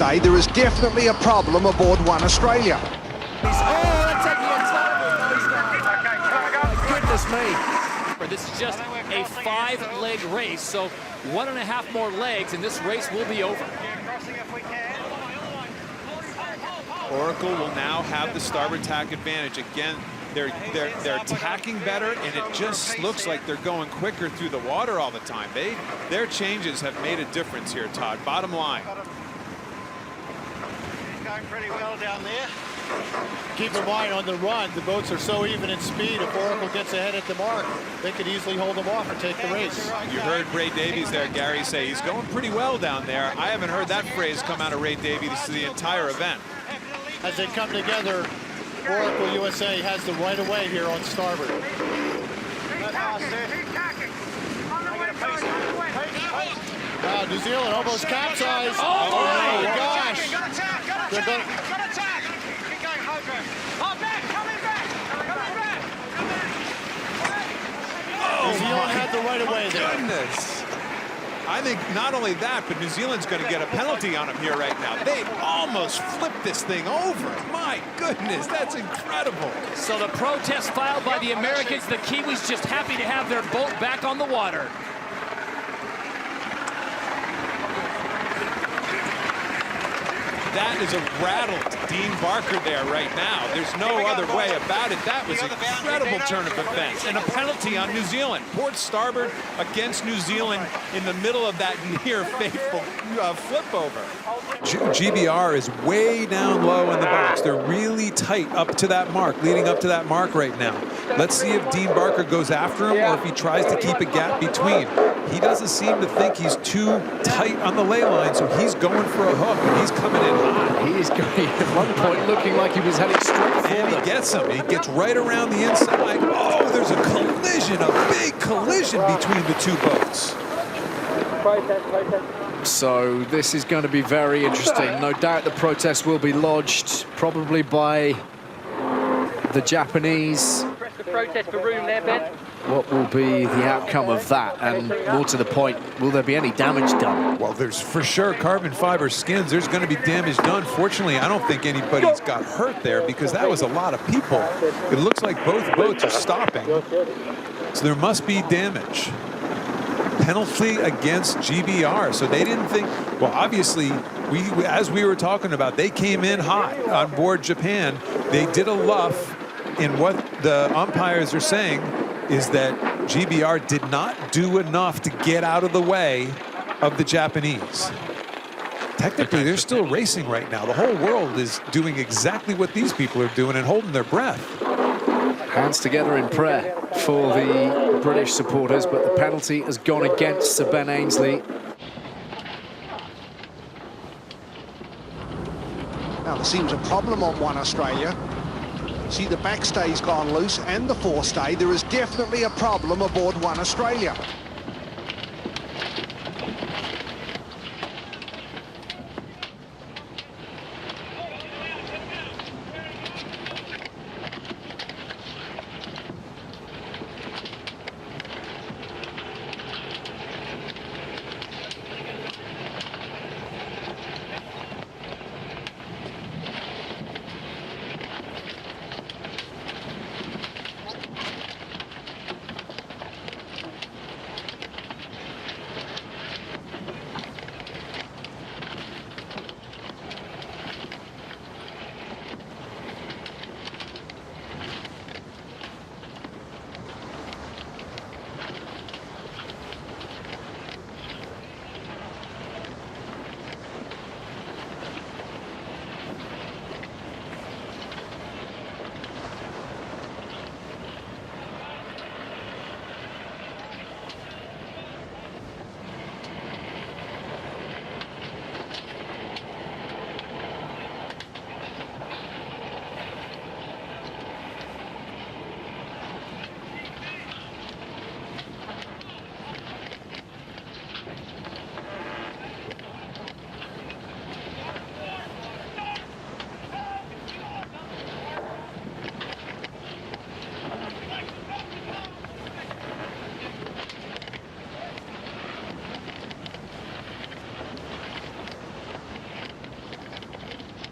forestay, there is definitely a problem aboard One Australia. Goodness me. This is just a 5-leg race, so 1.5 more legs and this race will be over. Oracle will now have the starboard tack advantage. Again, they're tacking better, and it just looks like they're going quicker through the water all the time. Their changes have made a difference here, Todd. Bottom line. He's going pretty well down there. Keep in mind, on the run, the boats are so even in speed. If Oracle gets ahead at the mark, they could easily hold them off and take the race. You heard Ray Davies there, Gary, say he's going pretty well down there. I haven't heard that phrase come out of Ray Davies the entire event. As they come together, Oracle USA has the right of way here on starboard. New Zealand almost capsized. Oh my gosh! They're going. New Zealand had the right of way there. Goodness. I think not only that, but New Zealand's going to get a penalty on them here right now. They almost flipped this thing over. My goodness, that's incredible. So the protest filed by the Americans, the Kiwis just happy to have their boat back on the water. That is a rattled Dean Barker there right now. There's no other way about it. That was an incredible turn of events. And a penalty on New Zealand. Port starboard against New Zealand in the middle of that near fateful flip over. GBR is way down low in the box. They're really tight up to that mark, leading up to that mark right now. Let's see if Dean Barker goes after him or if he tries to keep a gap between. He doesn't seem to think he's too tight on the ley line, so he's going for a hook, and he's coming in high. He is going at one point looking like he was heading straight for them. And he gets him. He gets right around the inside. Oh, there's a collision, a big collision between the two boats. So this is going to be very interesting. No doubt the protest will be lodged, probably by the Japanese. Press the protest for room there, Ben. What will be the outcome of that? And more to the point, will there be any damage done? Well, there's for sure carbon fiber skins. There's going to be damage done. Fortunately, I don't think anybody's got hurt there because that was a lot of people. It looks like both boats are stopping. So there must be damage. Penalty against GBR. So they didn't think, well, obviously, as we were talking about, they came in hot on board Japan. They did a luff in what the umpires are saying is that GBR did not do enough to get out of the way of the Japanese. Technically, they're still racing right now. The whole world is doing exactly what these people are doing and holding their breath. Hands together in prayer for the British supporters, but the penalty has gone against Sir Ben Ainslie. Now, there seems a problem on One Australia. See, the backstay's gone loose and the forestay. There is definitely a problem aboard One Australia.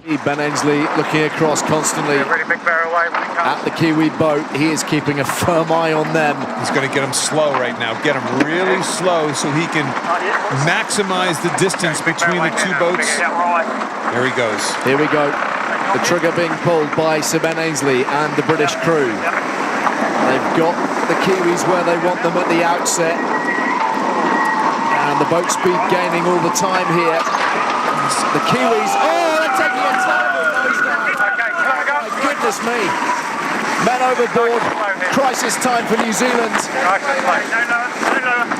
Ben Ainsley looking across constantly at the Kiwi boat. He is keeping a firm eye on them. He's going to get him slow right now. Get him really slow so he can maximize the distance between the two boats. There he goes. Here we go. The trigger being pulled by Sir Ben Ainsley and the British crew. They've got the Kiwis where they want them at the outset. And the boat speed gaining all the time here. The Kiwis, they're taking a terrible nosedive. My goodness me. Men overboard. Crisis time for New Zealand.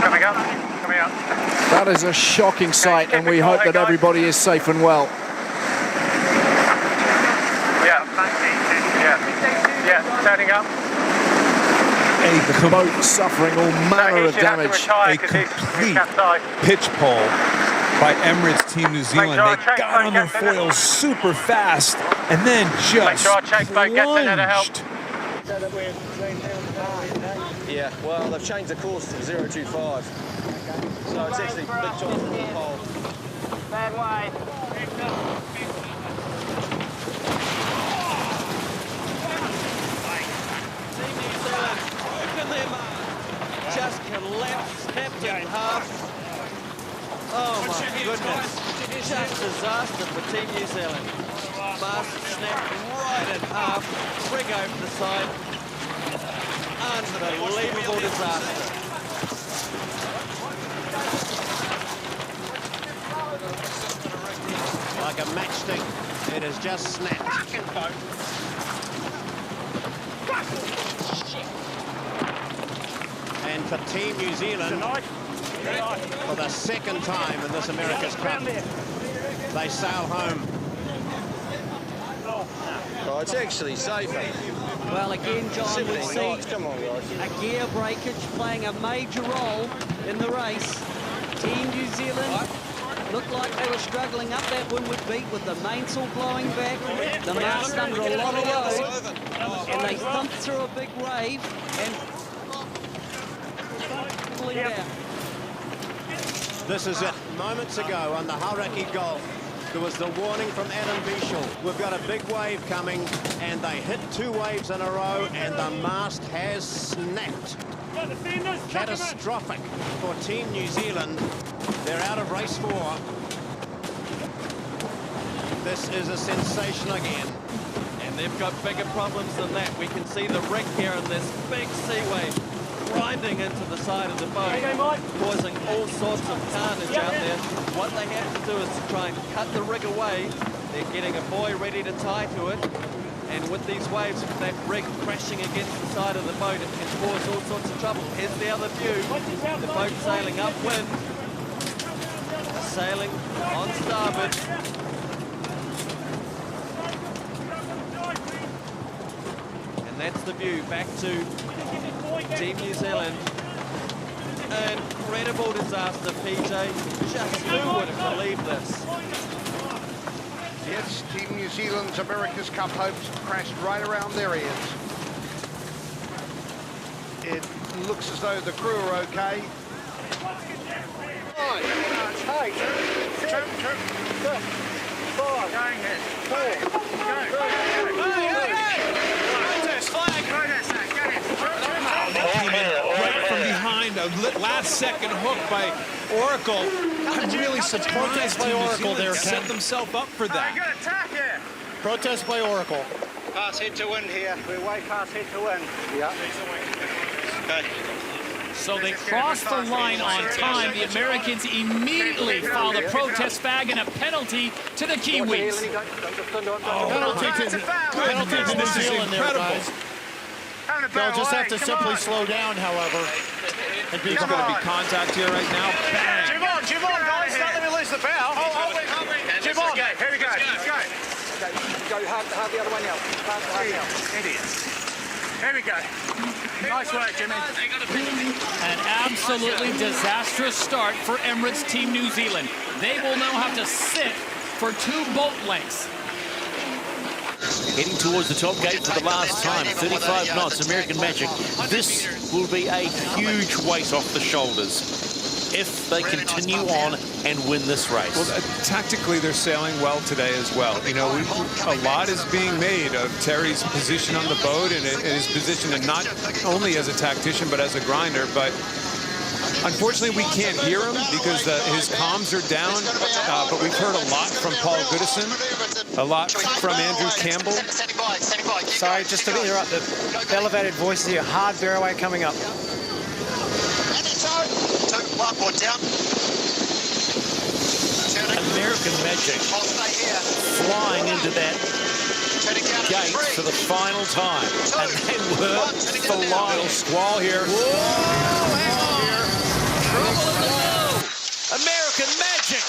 Coming up. That is a shocking sight, and we hope that everybody is safe and well. Yeah, turning up. The boat suffering all manner of damage. A complete pitch pull by Emirates Team New Zealand. They got on their foils super fast and then just plunged. Yeah, well, they've changed the course to 025. So it's actually big chance for the pole. Bad way. Just collapsed, snapped in half. Oh my goodness. Just disaster for Team New Zealand. Mast snapped right in half, rig over the side. Unbelievable disaster. Like a matchstick, it has just snapped. And for Team New Zealand, for the second time in this America's Cup, they sail home. Oh, it's actually safer. Well, again, John, we see a gear breakage playing a major role in the race. Team New Zealand looked like they were struggling up that windward beat with the mainsail blowing back, the mast under a lot of load, and they thumped through a big wave and pulling down. This is it. Moments ago on the Hauraki Gulf, there was the warning from Adam Bichel. We've got a big wave coming, and they hit two waves in a row, and the mast has snapped. Catastrophic for Team New Zealand. They're out of race 4. This is a sensation again. And they've got bigger problems than that. We can see the wreck here in this big sea wave grinding into the side of the boat, causing all sorts of carnage out there. What they have to do is to try and cut the rig away. They're getting a buoy ready to tie to it. And with these waves, with that rig crashing against the side of the boat, it can cause all sorts of trouble. Here's the other view. The boat sailing upwind. Sailing on starboard. And that's the view back to Team New Zealand. Incredible disaster, PJ. Just who would have believed this? Yes, Team New Zealand's America's Cup hopes crashed right around their ears. It looks as though the crew are okay. Right from behind, a last-second hook by Oracle. I'm really surprised by New Oracle Zealand there, set Ken. themselves up for that. Protest by Oracle. Pass head to wind here. We're way past head to wind. Yeah. Okay. So they cross the line on time. The Americans immediately file a protest flag and a penalty to the Kiwis. Penalty to New Zealand there, guys. They'll just have to simply slow down, however. And be There's going to be contact here right now. Bang! Jim on, guys. Don't let me lose the bow. Jim on. Here we go. Let's go. Go hard the other way now. Idiots. Here we go. Nice work, Jimmy. An absolutely disastrous start for Emirates Team New Zealand. They will now have to sit for 2 boat lengths. Heading towards the top gate for the last time, 35 knots, American Magic. This will be a huge weight off the shoulders. if they continue on and win this race. Well, tactically, they're sailing well today as well. You know, a lot is being made of Terry's position on the boat and his position, and not only as a tactician, but as a grinder. But unfortunately, we can't hear him because his comms are down, but we've heard a lot from Paul Goodison, a lot from Andrew Campbell. Sorry, just to interrupt, the elevated voices here. Hard bearaway coming up. American Magic flying into that gate for the final time, and they were flying. Squall here. Whoa, hang on. Trouble in the middle. American Magic.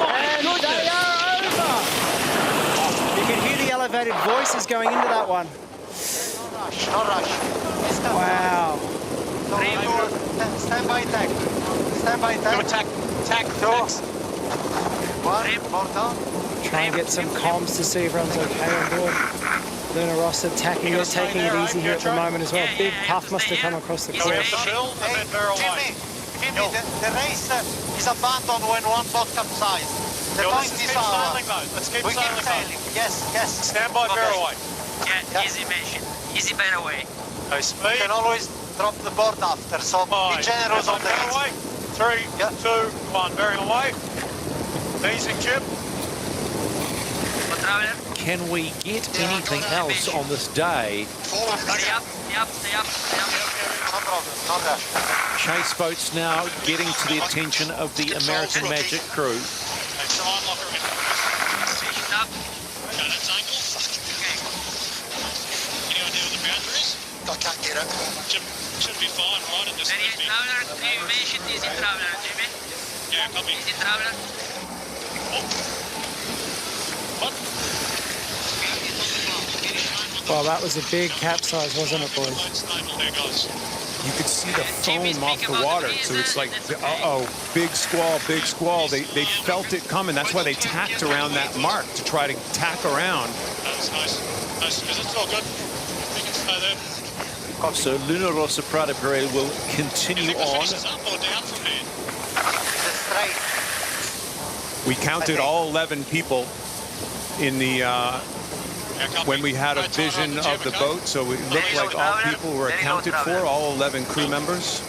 And they are over. You can hear the elevated voices going into that one. No rush. Wow. 3, 4, stand by tack. Stand by tack. Tack. 2. 1, more down. Try and get some comms to see everyone's okay on board. Luna Ross said taking it, taking it easy here at the moment as well. Big puff must have come across the course. Hey, Jimmy, the race is abandoned when one boat capsizes. The point is Let's keep we keep sailing. Yes. Stand by bearaway. Yeah, easy mission. Easy bearaway. Okay, speed. You can always drop the board after, so be generous on the bearaway. 3, 2, 1, bearing away. Easy, Chip. Can we get anything else on this day? Stay up. No problem, no rush. Chase boats now getting to the attention of the American Magic crew. I can't get it. Should be fine, right? In this Traveler, you mentioned easy traveler, Jimmy. Yeah, copy. Easy traveler. Well, that was a big capsize, wasn't it, boys? You could see the foam off the water, so it's like, uh-oh, big squall. They felt it coming. That's why they tacked around that mark to try to tack around. That's nice, because it's all good. We can stay there. So Luna Rossa Prada Pereira will continue on. We counted all 11 people in the when we had a vision of the boat, so it looked like all people were accounted for, all 11 crew members.